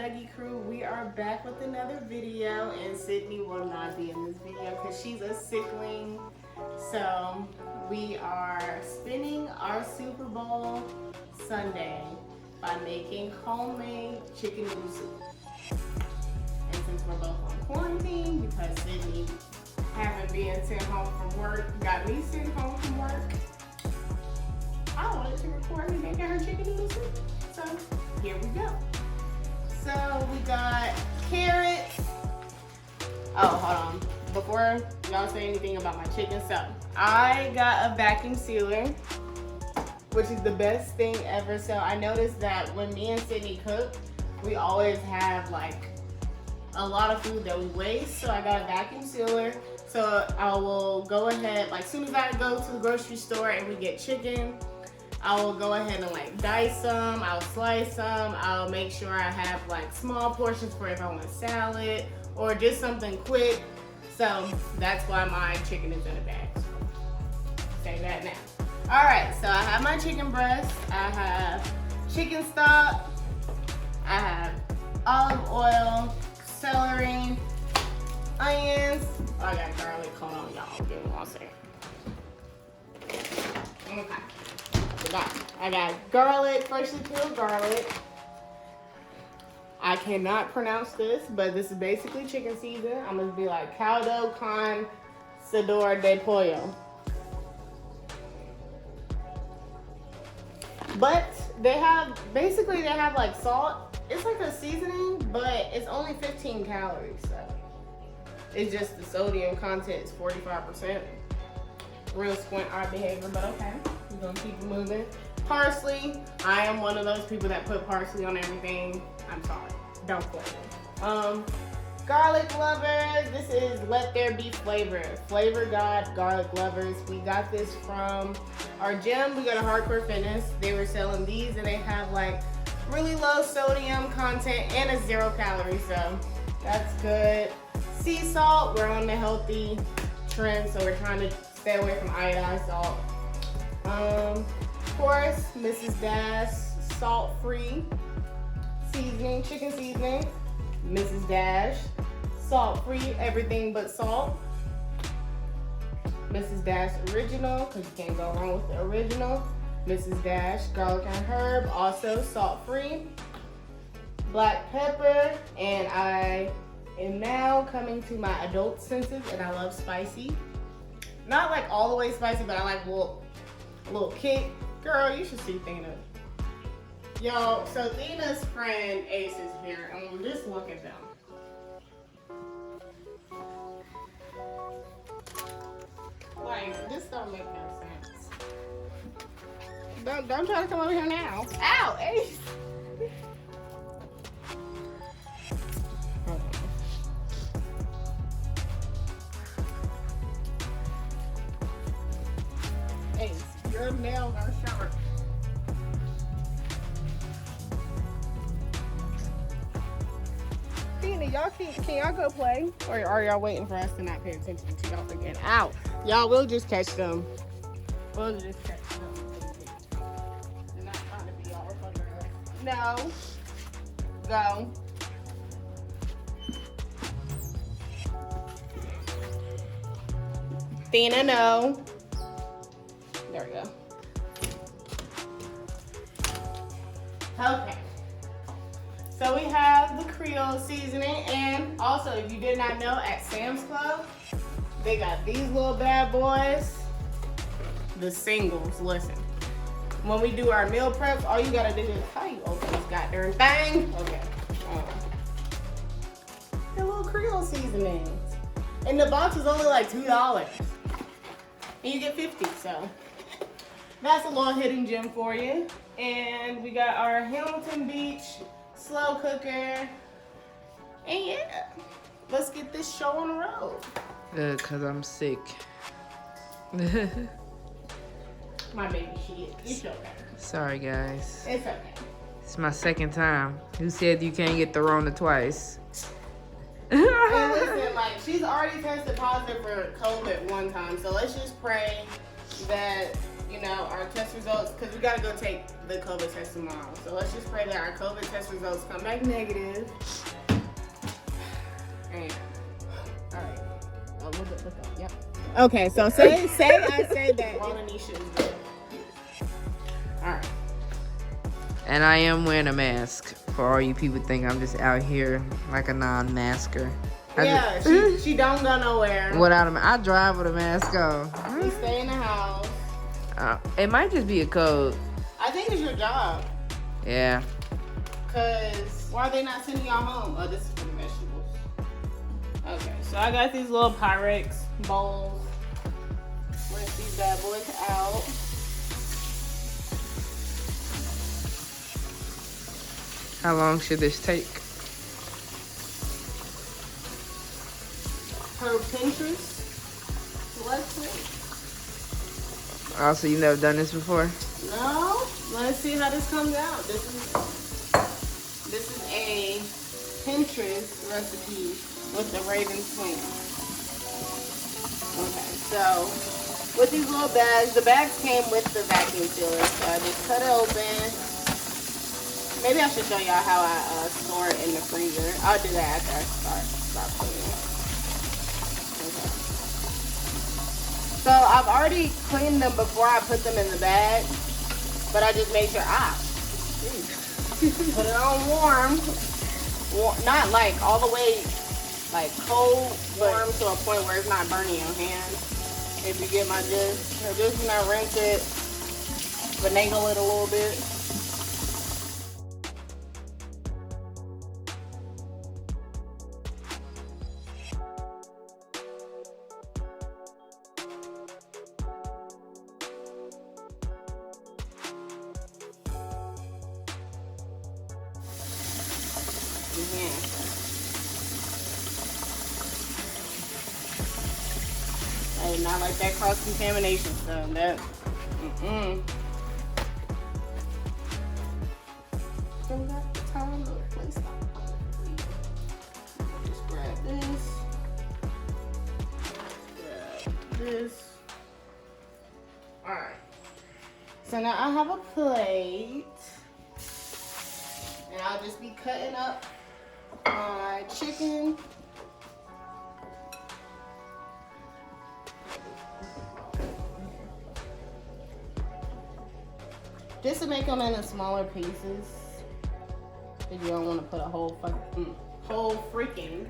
Dougie crew, we are back with another video, and Sydney will not be in this video because she's a sickling. So we are spending our Super Bowl Sunday by making homemade chicken noodle soup. And since we're both on quarantine, because Sydney haven't been sent home from work, got me sent home from work, I wanted to record me making her chicken noodle soup. So here we go. So we got carrots. Oh, hold on. Before y'all say anything about my chicken, so I got a vacuum sealer, which is the best thing ever. So I noticed that when me and Sydney cook, we always have like a lot of food that we waste. So I got a vacuum sealer. So I will go ahead, like as soon as I go to the grocery store and we get chicken, I will go ahead and like dice some, I'll slice some, I'll make sure I have like small portions for if I want a salad or just something quick. So that's why my chicken is in a bag. So say that now. All right, so I have my chicken breast, I have chicken stock, I have olive oil, celery, onions. Oh, I got garlic. Hold on, y'all. Give me 1 second. Okay. I got garlic, freshly peeled garlic. I cannot pronounce this, but this is basically chicken season. I'm gonna be like caldo con sador de pollo. But they have like salt. It's like a seasoning, but it's only 15 calories. So it's just the sodium content is 45%. Real squint eye behavior, but okay. We're gonna keep it moving. Parsley. I am one of those people that put parsley on everything. I'm sorry. Don't quote me. Garlic lovers. This is Let There Be Flavor. Flavor God garlic lovers. We got this from our gym. We got a Hardcore Fitness. They were selling these and they have like really low sodium content and a 0 calorie. So that's good. Sea salt. We're on the healthy trend, so we're trying to stay away from iodized salt. Of course, Mrs. Dash salt-free seasoning, chicken seasoning. Mrs. Dash salt-free, everything but salt. Mrs. Dash original, because you can't go wrong with the original. Mrs. Dash garlic and herb, also salt-free. Black pepper, and I am now coming to my adult senses, and I love spicy. Not like all the way spicy, but I like a little kick. Girl, you should see Thina. Y'all, so Thina's friend Ace is here, and just look at them. Like, this don't make no sense. Don't try to come over here now. Ow, Ace! Ace, your nails are sharp. Tina, y'all can y'all go play? Or are y'all waiting for us to not pay attention to y'all again? Ow. Y'all, we'll just catch them. We'll just catch them. They're not trying to be all up under us. No. Go. Tina, no. There we go. Okay. So we have the Creole seasoning, and also if you did not know, at Sam's Club, they got these little bad boys, the singles. Listen, when we do our meal preps, all you gotta do is, how you open this goddamn thing? Okay. The little Creole seasonings. And the box is only like $2. And you get 50, so that's a little hidden gem for you. And we got our Hamilton Beach slow cooker. And yeah, let's get this show on the road. Cause I'm sick. My baby shit. It's okay. Sorry guys. It's okay. It's my second time. Who said you can't get the Rona twice? And listen, like, she's already tested positive for COVID one time, so let's just pray that you know, our test results, because we gotta go take the COVID test tomorrow. So let's just pray that our COVID test results come back negative. And, all right. Oh, look up. Yep. Okay, so say I say that Anisha is good. All right. And I am wearing a mask. For all you people think I'm just out here like a non-masker. Yeah, she don't go nowhere. Without a mask. I drive with a mask on. We stay in the house. It might just be a code. I think it's your job. Yeah. Cause why are they not sending y'all home? Oh, this is for the vegetables. Okay, so I got these little Pyrex bowls. Rinse these bad boys out. How long should this take? Her Pinterest. Let's see. Oh, so you never done this before? No. Let's see how this comes out. This is a Pinterest recipe with the Raven swing. Okay, so with these little bags, the bags came with the vacuum sealer, so I just cut it open. Maybe I should show y'all how I store it in the freezer. I'll do that after I start cleaning. Okay. So I've already cleaned them before I put them in the bag, but I just made sure put it on warm, not like all the way like cold, warm to a point where it's not burning your hands. If you get my gist, so just gonna rinse it, finagle it a little bit. I did not like that cross-contamination stuff. That, Just grab this. Grab this. Alright. So now I have a plate. And I'll just be cutting up my chicken. Just to make them into smaller pieces. Because you don't want to put a whole freaking,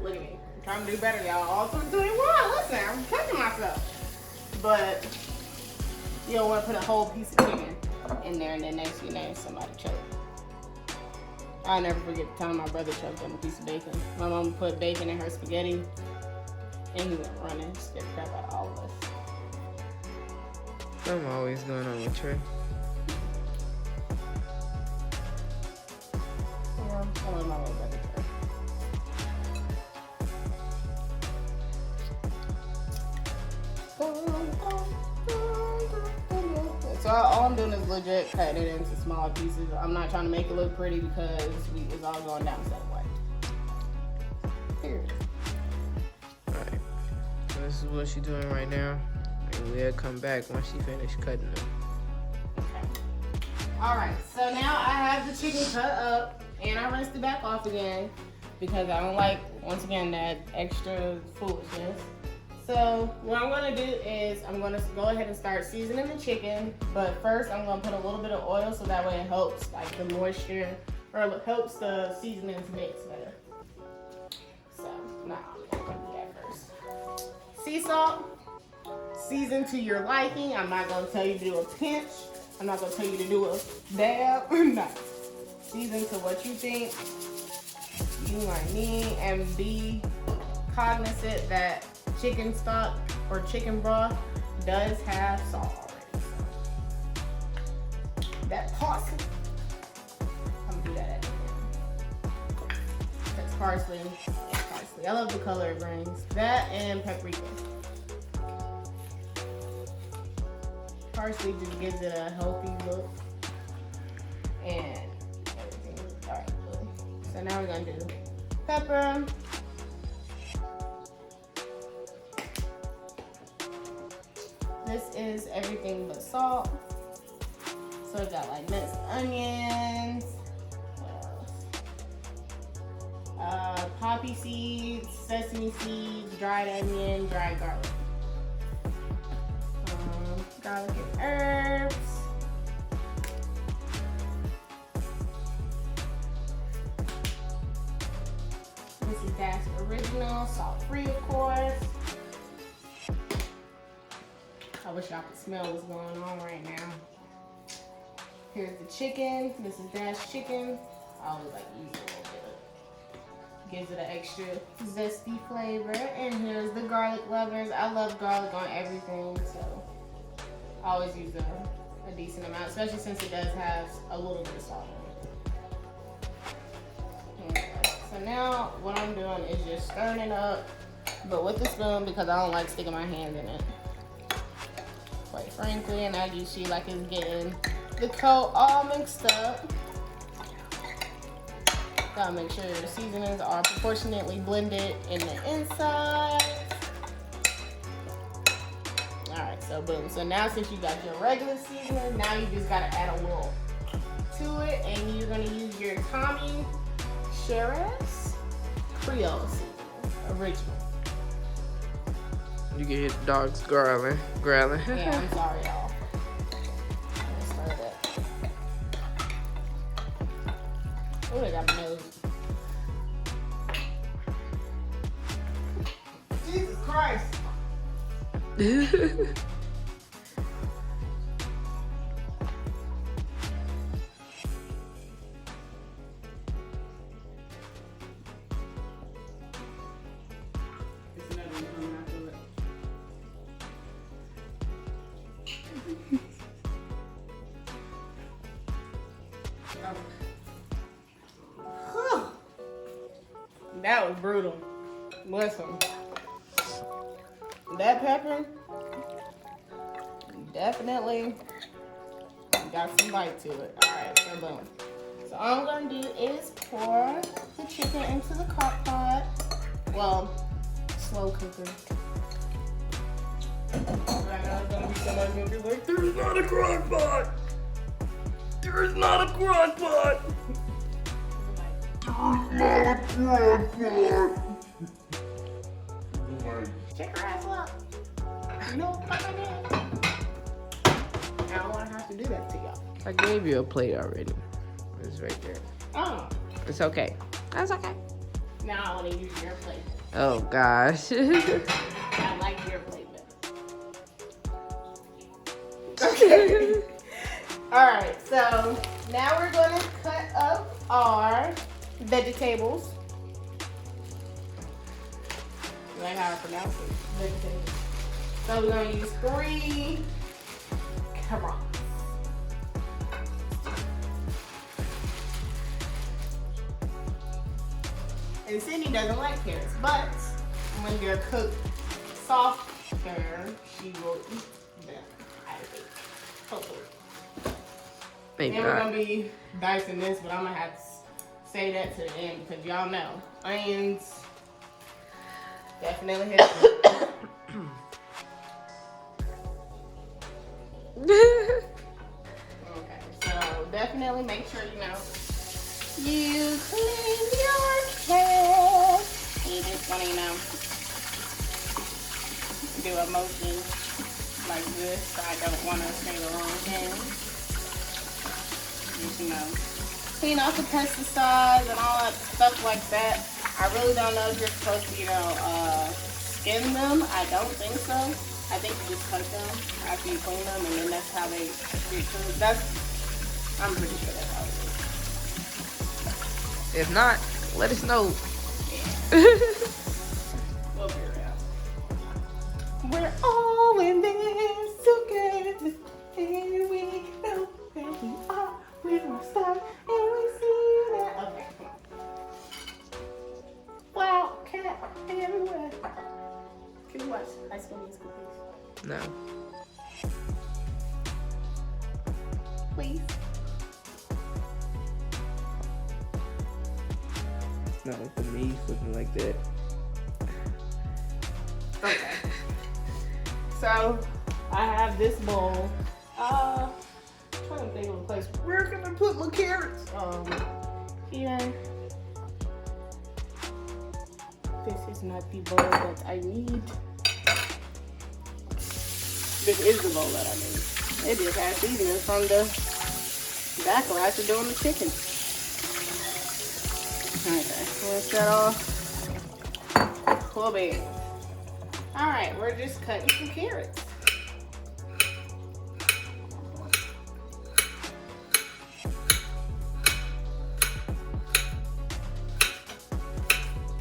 look at me. I'm trying to do better, y'all. All through 21. Listen, I'm catching myself. But you don't want to put a whole piece of chicken in there, and then next thing you know, somebody choked. I'll never forget the time my brother choked on a piece of bacon. My mom put bacon in her spaghetti, and he went running, scared the crap out of all of us. Something always going on with Trey. Yeah, I'm telling my little brother Trey. So all I'm doing is legit cutting it into smaller pieces. I'm not trying to make it look pretty because it's all going down instead of white. Period. Alright. So this is what she's doing right now. And we'll come back once she finishes cutting them. Okay. Alright, so now I have the chicken cut up and I rinsed it back off again because I don't like, once again, that extra foolishness. So what I'm gonna do is I'm gonna go ahead and start seasoning the chicken, but first I'm gonna put a little bit of oil so that way it helps like the moisture, or it helps the seasonings mix better. So now I'm gonna do that first. Sea salt, season to your liking. I'm not gonna tell you to do a pinch. I'm not gonna tell you to do a dab. No. Season to what you think you might need, and be cognizant that chicken stock or chicken broth does have salt already. So that parsley, I'm gonna do that at the end. That's parsley. I love the color it brings. That and paprika. Parsley just gives it a healthy look and everything. All right, cool. So now we're gonna do pepper. This is everything but salt. So I got like minced onions, what else? Poppy seeds, sesame seeds, dried onion, dried garlic. Garlic and herbs. This is Dash Original, salt-free of course. I wish y'all could smell what's going on right now. Here's the chicken. This is Dash chicken. I always like to use a little bit. Gives it an extra zesty flavor. And here's the garlic lovers. I love garlic on everything, so I always use a decent amount, especially since it does have a little bit of salt in it. Okay. So now what I'm doing is just stirring it up, but with the spoon because I don't like sticking my hand in it. Quite frankly, and as you see, like it's getting the coat all mixed up. Gotta make sure your seasonings are proportionately blended in the inside. Alright, so boom. So now since you got your regular seasoning, now you just gotta add a little to it, and you're gonna use your Tommy Sheriff's Creole seasoning, original. You can hear the dogs growling. Yeah, I'm sorry, y'all. Let's start that. Oh, they got a nose. Jesus Christ. That was brutal. Listen, that pepper definitely got some bite to it. Alright, so boom. So all I'm gonna do is pour the chicken into the crock pot. Well, slow cooker. I know it's gonna be somebody gonna be like, there's not a crock pot! There's not a crock pot! Check her ass up. You know what I mean? I don't want to have to do that to y'all. I gave you a plate already. It's right there. Oh. It's okay. That's okay. Now I want to use your plate. Oh gosh. I like your plate better. Okay. Alright, so now we're going to cut up our vegetables. You like how I pronounce it? Vegetables. So we're going to use 3 carrots. And Sydney doesn't like carrots, but when they're cooked softer, she will eat them, I think. Hopefully. Maybe Then we're not. going to be dicing this, but I'm going to have to say that to the end because y'all know onions definitely hit me. Okay, so definitely make sure you clean your carrots. You just want to, do a motion like this, so I don't want to say the wrong thing. Just, clean off the pesticides and all that stuff like that. I really don't know if you're supposed to, skin them. I don't think so. I think you just cut them after you clean them, and then that's how they get cooked. I'm pretty sure that's how it is. If not, let us know. Yeah. We'll figure it out. We're all in this together, and we know that we are. We don't stop, and we see that. Okay, come on. Wildcat everywhere. Can you watch High School Musical, please? No. Please. It's not like the knees looking like that. Okay. So, I have this bowl. I'm trying to think of a place. Where can I put my carrots? Here. This is not the bowl that I need. This is the bowl that I need. It just has seasoning from the backlash of doing the chicken. Okay, rinse that off. Cool beans. Alright, we're just cutting some carrots.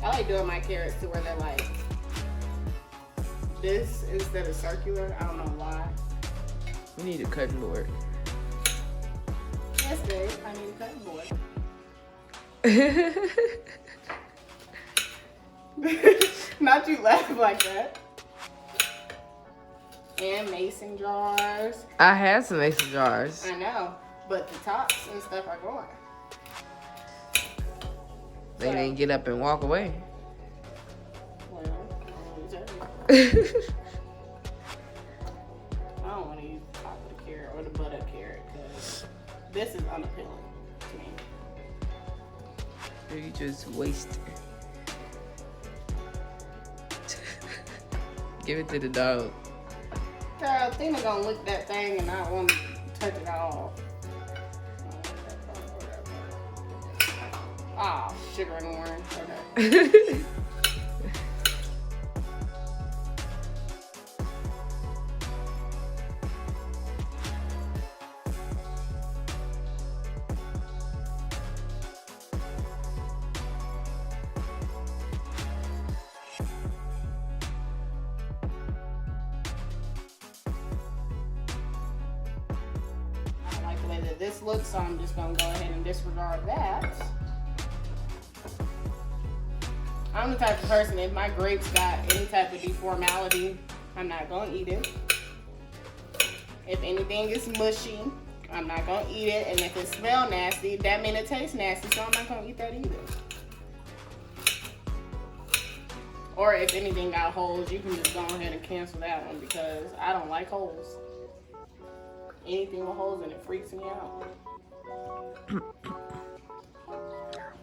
I like doing my carrots to where they're like this instead of circular. I don't know why. You need a cutting board. Yes, babe. I need a cutting board. Not you laugh like that. And mason jars. I had some mason jars. I know, but the tops and stuff are gone. They didn't get up and walk away. Well, I don't want to use the top of the carrot or the butt of the carrot because this is unappealing to me. You just waste it. Give it to the dog. Girl, Tina gonna lick that thing and not want to touch it all. Ah, oh, sugar and orange. Okay. This looks, so I'm just gonna go ahead and disregard that. I'm the type of person, if my grapes got any type of deformality, I'm not gonna eat it. If anything is mushy, I'm not gonna eat it. And if it smells nasty, that means it tastes nasty, so I'm not gonna eat that either. Or if anything got holes, you can just go ahead and cancel that one because I don't like holes. Anything with holes in it freaks me out.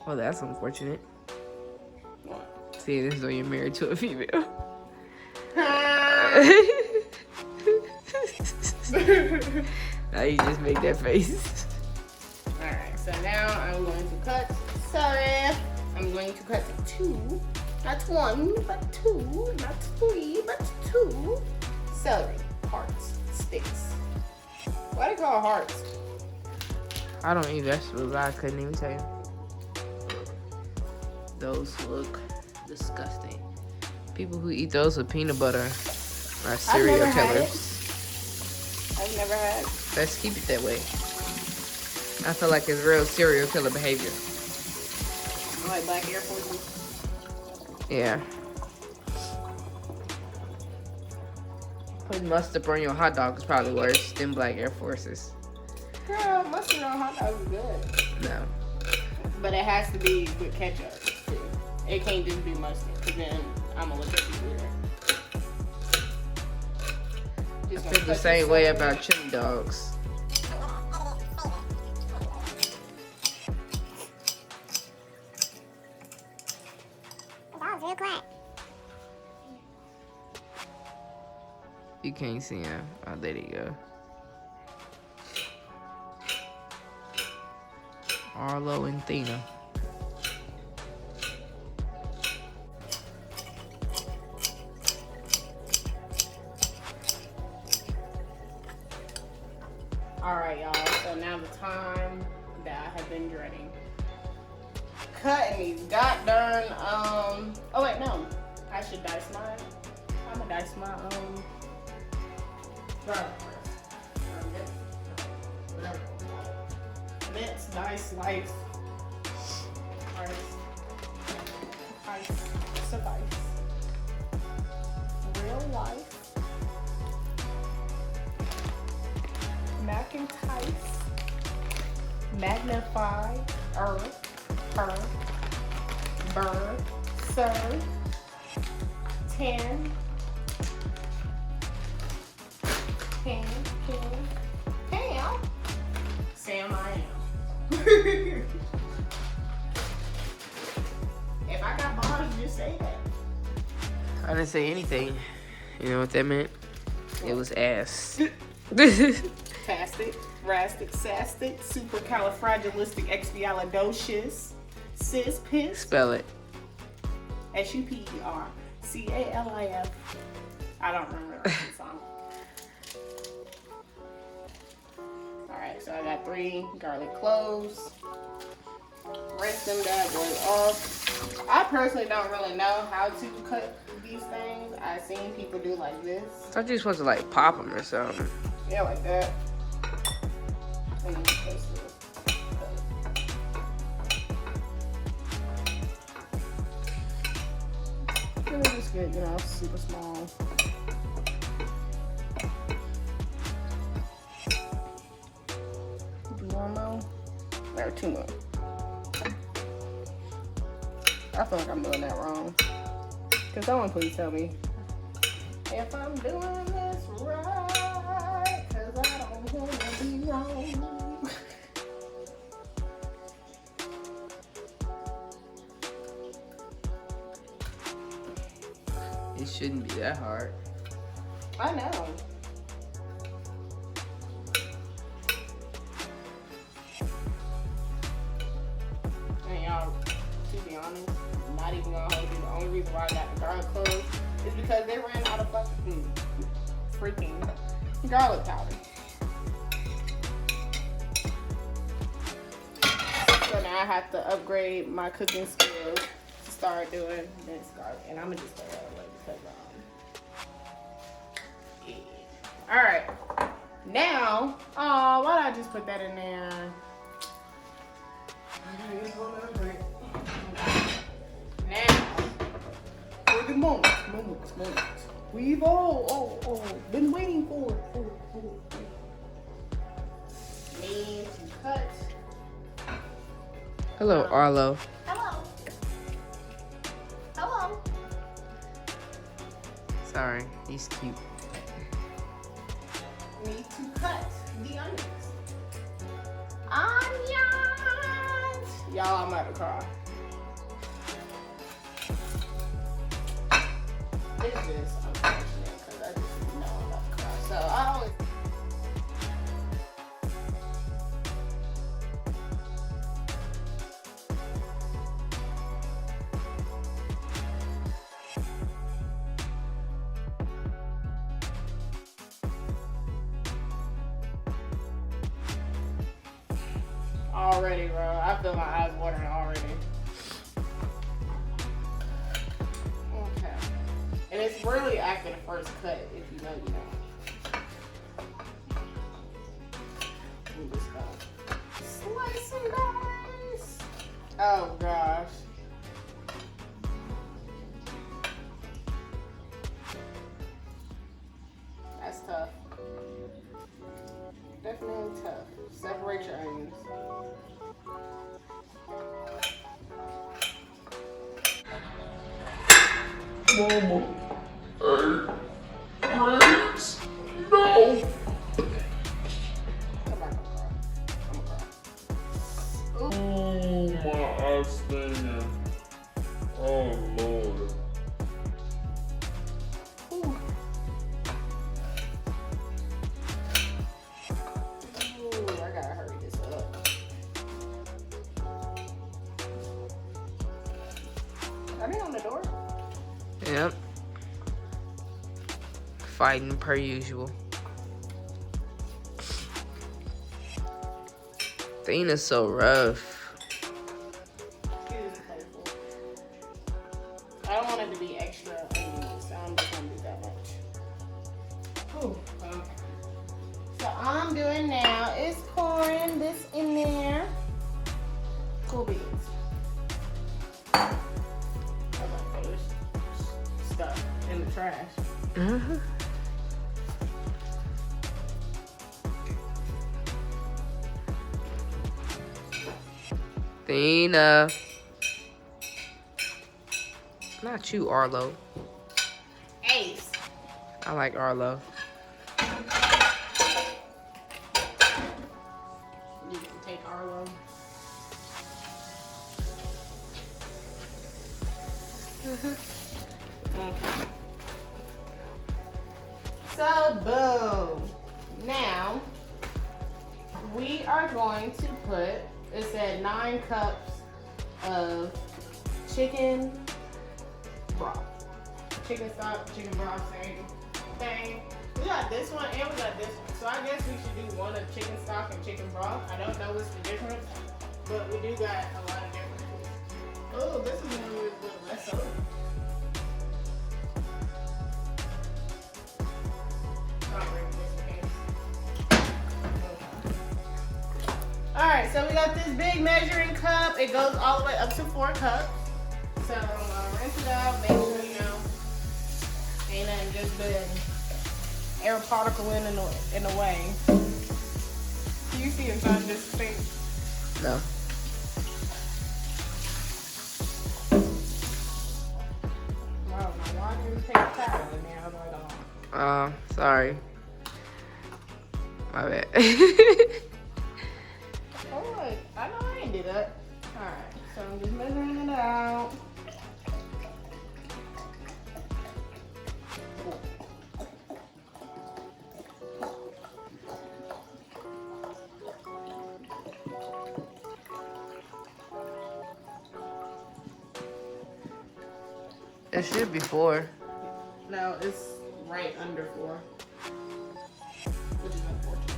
Well, that's unfortunate. What? See, this is when you're married to a female. Now you just make that face. Alright, so now I'm going to cut. Sorry. I'm going to cut 2. Not 1, but 2. Not 3, but 2. Celery. Hearts. Sticks. Why do they call hearts? I don't eat vegetables. I couldn't even tell you. Those look disgusting. People who eat those with peanut butter are serial killers. I've never had. Let's keep it that way. I feel like it's real serial killer behavior. Like Black Air Forces? Yeah. Putting mustard on your hot dog is probably worse than Black Air Forces. Girl, mustard on hot dogs is good. No. But it has to be with ketchup, too. It can't just be mustard, because then I'm going to look at you weird. I feel the same way about chili dogs. Dog's real quiet. You can't see him. Oh, there you go. Arlo and Thina. Alright, y'all. So now the time that I have been dreading. Cutting these goddamn, oh wait, no. I should dice mine. I'm gonna dice my, garlic first. Whatever. Mince, dice, slice. Ice, suffice. Real life. Macintyre. Magnify. Her. Burr. Sir. 10. Pam. Sam, I am. If I got bars, just say that. I didn't say anything. You know what that meant? It was ass. Tastic, rastic, sastic, supercalifragilisticexpialidocious, cis, piss. Spell it. SUPERCALIF. I don't remember the song. Alright, so I got 3 garlic cloves. Rinse them bad boys off. I personally don't really know how to cut these things. I've seen people do like this. I thought you were supposed to like pop them or something. Yeah, like that. And then you paste it. And then just get, you know, super small. Do 1 more? Or 2 more. I feel like I'm doing that wrong. Can someone please tell me if I'm doing this right? Cause I don't want to be wrong. It shouldn't be that hard. I know. And y'all, to be honest, not even gonna hold you. The only reason why I got the garlic cloves is because they ran out of fucking freaking garlic powder. So now I have to upgrade my cooking skills to start doing this garlic. And I'm gonna just throw that away because yeah. All right. Now, oh, why did I just put that in there? Now, for the moment. We've all been waiting for. Need to cut. Hello, Arlo. Hello. Sorry, he's cute. Need to cut the onions. Onions! Y'all, I'm about to cry. It's just unfortunate because I just know I'm about to cry. So I always. Already, bro. I feel my eyes watering already. Okay. And it's really after the first cut, if you know, you know. I'm just gonna slice and dice. Oh, gosh. That's tough. Definitely tough. Separate your onions. Mama, hey, please, no. Come on, I'm gonna cry. Oh, my eyes stinging. Oh, Lord. Ooh. Ooh, I gotta hurry this up. Are they on the door? Yep. Fighting per usual. Athena's so rough. It is playful. I don't want it to be extra onions, so I'm just gonna do that much. Ooh, okay. So all I'm doing now is pouring this in there. Cool beans. I'm gonna throw this stuff in the trash. Uh-huh. Athena. Not you, Arlo. Ace. I like Arlo. Okay. So, boom. Now, we are going to put, it said 9 cups of chicken broth. Chicken stock, chicken broth, same thing. We got this one and we got this one. So I guess we should do one of chicken stock and chicken broth. I don't know what's the difference, but we do got a lot of differences. Oh, this is one with a little less soda. Alright, so we got this big measuring cup. It goes all the way up to 4 cups. So I'm gonna rinse it out, make sure ain't nothing just been air particle in the way. Do you see it's not just stink? No. Wow, my watch didn't take a towel in there. I was like, oh. Sorry. My bad. Oh, I know I ain't do that. Alright, so I'm just measuring it out. It should be 4. No, it's right under 4. Which is unfortunate.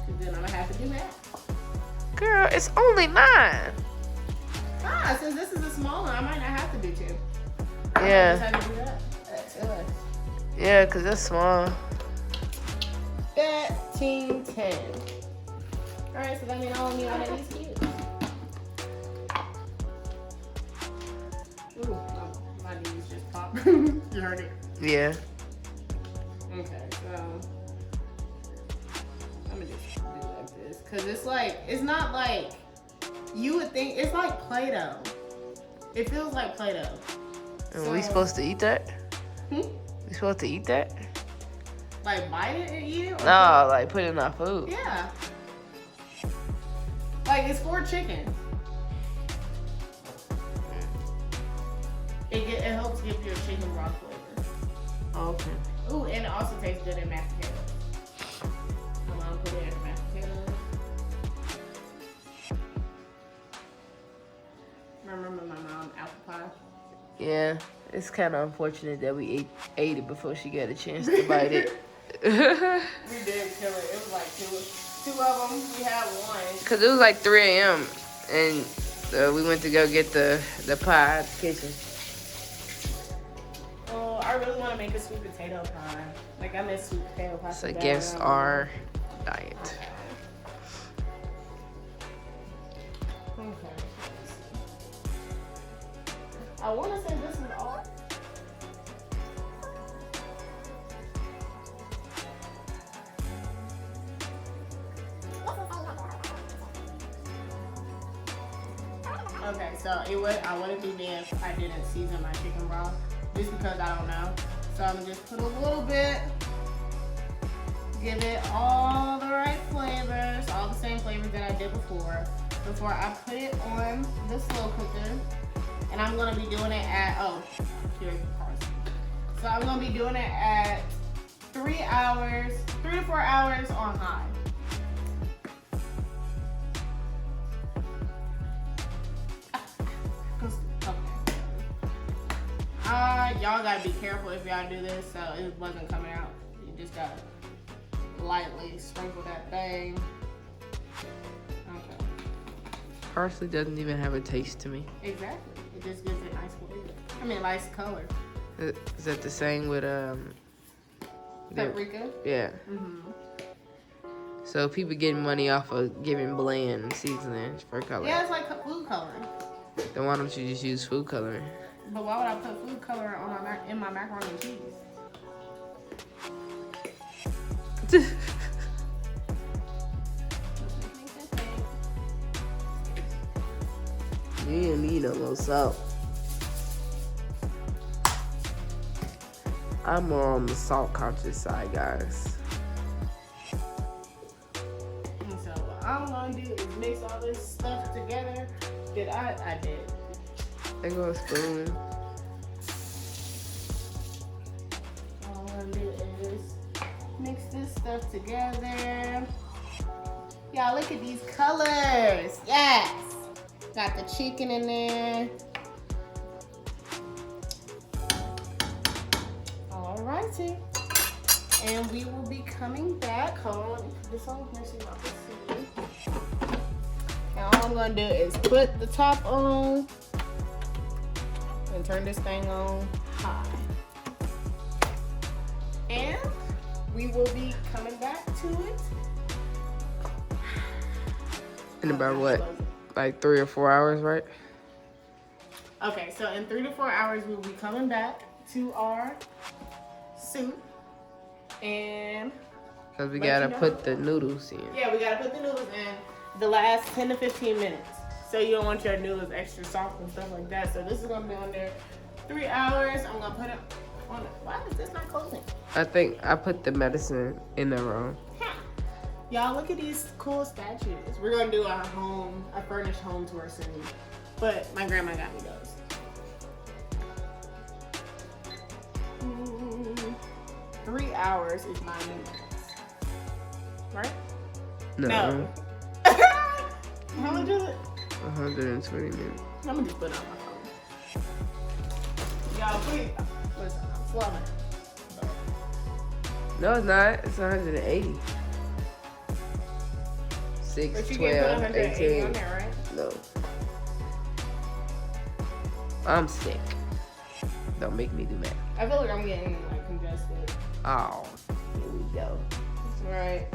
Because then I'm going to have to do that. Girl, it's only 9. Ah, since this is a small one, I might not have to do 2. Yeah. I just have to do that. That's it. Yeah, because it's small. 1310. Alright, so that means I only need one of these cubes. Ooh, my knees just popped. You heard it? Yeah. Okay, so I'm gonna just do like this. Cause it's like, it's not like, you would think, it's like Play-Doh. It feels like Play-Doh. And we supposed to eat that? Hmm? We supposed to eat that? Like bite it and eat it? Or No, like put it in our food. yeah. Like it's for chicken. It helps give your chicken broth flavor. Okay. Ooh, and it also tastes good in mashed potatoes. I'm gonna put it in mashed potatoes. Remember my mom apple pie? Yeah, it's kind of unfortunate that we ate it before she got a chance to bite it. We did kill it. It was like two of them. We had one. Because it was like 3 a.m. and we went to go get the pie at the kitchen. Oh, I really want to make a sweet potato pie. Like I miss sweet potato pie. It's so bad. against our diet. Okay. I want to say this is all. Okay, so I wouldn't be mad if I didn't season my chicken broth, just because I don't know. So I'm gonna just put a little bit, give it all the right flavors, all the same flavors that I did before I put it on the slow cooker. And I'm gonna be doing it at, here's the parsley. So I'm gonna be doing it at 3 to 4 hours on high. Y'all gotta be careful if y'all do this, so it wasn't coming out. You just gotta lightly sprinkle that thing. Okay. Parsley doesn't even have a taste to me. Exactly. It just gives it nice flavor. I mean, nice color. Is that the same with Paprika? Yeah. Mm-hmm. So people getting money off of giving bland seasonings for color. Yeah, it's like food coloring. Then why don't you just use food coloring? But why would I put food coloring on in my macaroni and cheese? You didn't need no more salt. I'm more on the salt conscious side, guys. And so what I'm gonna do is mix all this stuff together that I did. There go a spoon. All I'm gonna do is mix this stuff together. Y'all, look at these colors. Yes. Got the chicken in there. All righty. And we will be coming back. Hold on, let me put this on here so y'all can see. Now all I'm gonna do is put the top on and turn this thing on high. And we will be coming back to it. In about what? Like 3 or 4 hours, right? Okay, so in 3 to 4 hours, we'll be coming back to our soup. And Because we let gotta you know. put the noodles in. Yeah, we gotta put the noodles in the last 10 to 15 minutes. So you don't want your noodles extra soft and stuff like that. So this is gonna be on there 3 hours. I'm gonna put it on it. Why is this not closing? I think I put the medicine in the wrong. Y'all, look at these cool statues. We're gonna do a furnished home tour soon. But my grandma got me those. 3 hours is 9 minutes. Right? No. How much is it? 120 minutes. I'm gonna just put it on my phone. Y'all, please listen. I'm slumming. No, it's not. It's 180. 6, But you 12, can't put 180 18. on there, right? No. I'm sick. Don't make me do math. I feel like I'm getting like congested. Oh, here we go. Right.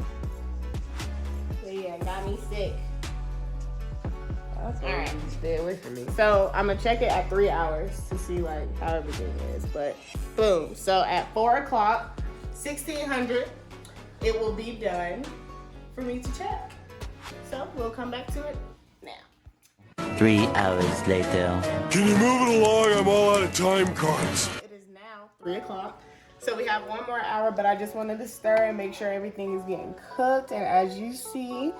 So yeah, got me sick. That's why Alright. you stay away from me. So I'm gonna check it at 3 hours to see like how everything is. But boom. So at 4 o'clock, 1600, it will be done for me to check. So we'll come back to it now. 3 hours later. Can you move it along? I'm all out of time cards. It is now 3 o'clock. So we have 1 more hour, but I just wanted to stir and make sure everything is getting cooked. And as you see,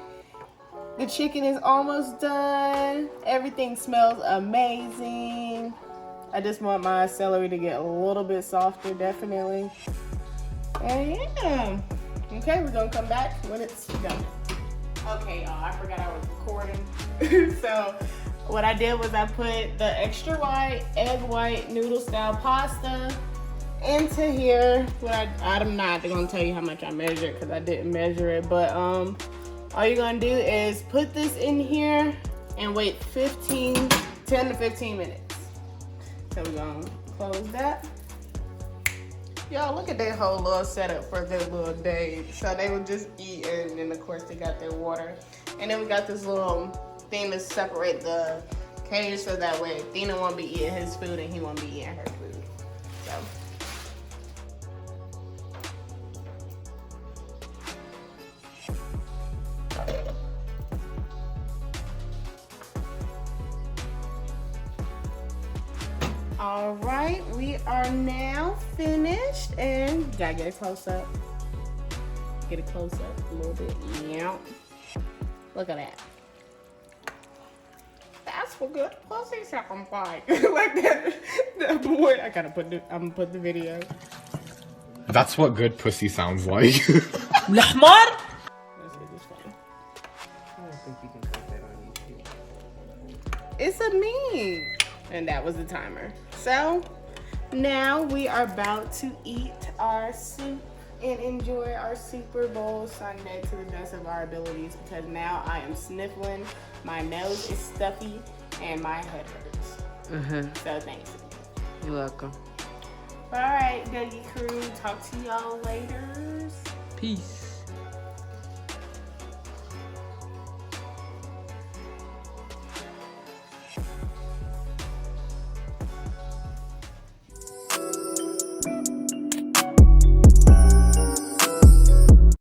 the chicken is almost done. Everything smells amazing. I just want my celery to get a little bit softer, definitely. And yeah. Okay, we're gonna come back when it's done. Okay, y'all, I forgot I was recording. So what I did was I put the extra white, egg white, noodle style pasta into here. I'm not gonna tell you how much I measured because I didn't measure it, but all you're gonna do is put this in here and wait 10 to 15 minutes. So we're gonna close that. Y'all, look at their whole little setup for their little day. So they were just eating, and then of course they got their water. And then we got this little thing to separate the cage so that way Athena won't be eating his food and he won't be eating her food. So. All right, we are now finished, and you gotta get a close up. Get a close up a little bit. Yeah. Look at that. That's what good pussy sounds like. Like that boy. I'm gonna put the video. That's what good pussy sounds like. Let's see this one. I don't think you can put that on YouTube. It's a meme. And that was the timer. So now we are about to eat our soup and enjoy our Super Bowl Sunday to the best of our abilities, because now I am sniffling, my nose is stuffy, and my head hurts. So thanks. You're welcome. All right, Dougie crew, talk to y'all later. Peace.